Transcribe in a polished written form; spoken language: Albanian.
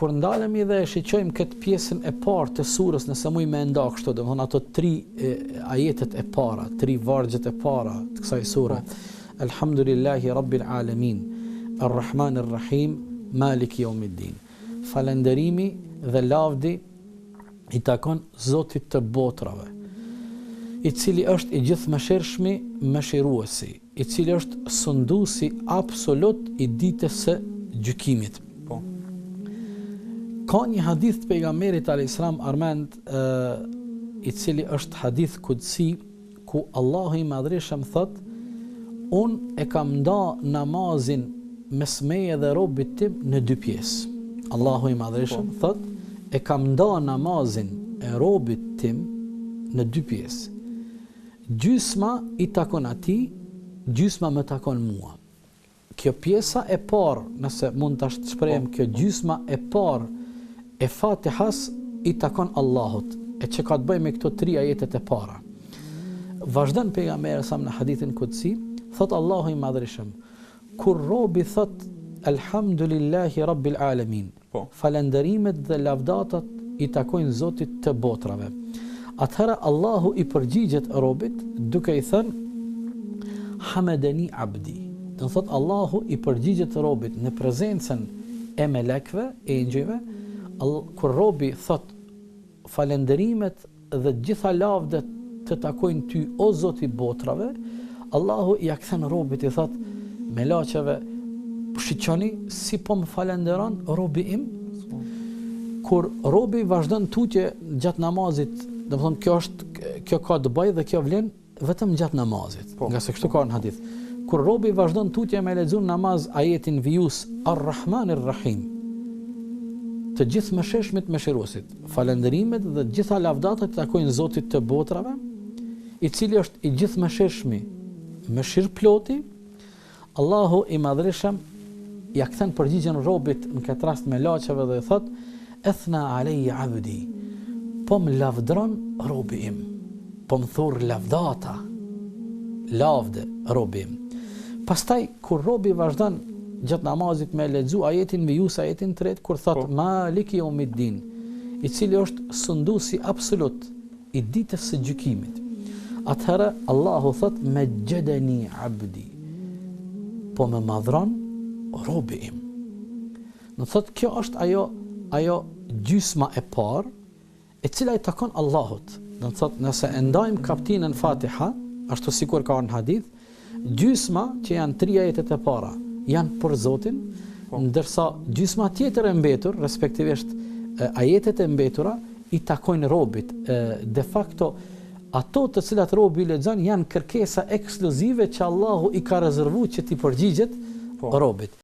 kur ndalemi dhe e shiqojmë këtë pjesën e parë të surës, nëse muj me nda kështu, domethënë ato 3 ajetet e para, 3 vargjet e para të kësaj sure. Alhamdulillahi Rabbil Alamin, Ar-Rahmanir Rahim, Maliki Yawmiddin. Falënderimi dhe lavdi i takon Zotit të botrave, i cili është i gjithëmëshirshmi, mëshiruesi, i cili është sunduesi absolut i ditës së gjykimit. Ka një hadith të pejgamberit alayhis salam armend, i cili është hadith kudsi, ku Allahu i Madhreshëm thot: unë e kam nda namazin mes meje dhe robit tim në 2 pjesë. Allahu i Madhreshëm thot: e kam nda namazin e robit tim në 2 pjesë. Gjysma i takon atij, gjysma më takon mua. Kjo pjesa e parë, nëse mund ta shprehem, kjo gjysma e parë e Fatihas i takon Allahut, e që ka të bëjë me këto 3 ajetet e para. Vazhdon pejgamberi sa në hadithin kudsi, thot Allahu i Madhreshëm: kur robi thot Alhamdulillahi Rabbil Alamin, falënderimet dhe lavdatat i takojnë Zotit të botrave. Atëherë Allahu i përgjigjet robit duke i thënë: Hamedani abdi. Do thot Allahu i përgjigjet robit në prezencën e melekëve, e engjëjve, kur robi thot falënderimet dhe gjitha lavdet të takojnë ty o Zoti i botrave, Allahu i kthen robit, i thot melaqeve: shiqoni si po më falënderon robi im. Kur robi vazhdon tutje gjatë namazit, do të thonë kjo ka të bëjë dhe kjo vlen vetëm gjatë namazit, nga se kështu ka në hadith. Kur robi vazhdon tutje me lexuar namaz ajetin vijus Ar-Rahmanir Rahim, të gjithë mëshirshmit mëshiruesit, falënderimet dhe gjitha lavdatat takojnë Zotit të botrave, i cili është i gjithë mëshirshmi, mëshirploti. Allahu i Madhreshëm ja kthen përgjigjen robit në këtë rast me laçeve dhe i thot: Ethna alayya abdi, po më lavdron robi im, po më thur lavdata, lavde robi im. Pastaj kur robi vazhdon gjatë namazit me lexu ajetin vijus, ajetin 3, kur thot Maliki Yawmiddin, i cili është sunduesi absolut i ditës së gjykimit. Atëherë Allahu thot: Majjadani abdi, po më madhron robi im. Në thot kjo është ajo gjysma e parë e cila i takon Allahut. Do të thot nëse e ndajmë kaptinën Fatiha, ashtu sikur ka në hadith, gjysma që janë 3 ajetet e para janë për Zotin, ndërsa gjysma tjetër e mbetur, respektivisht ajetet e mbetura, i takojnë robit. De facto ato të cilat robi lexon janë kërkesa ekskluzive që Allahu i ka rezervuar që t'i përgjigjet robit.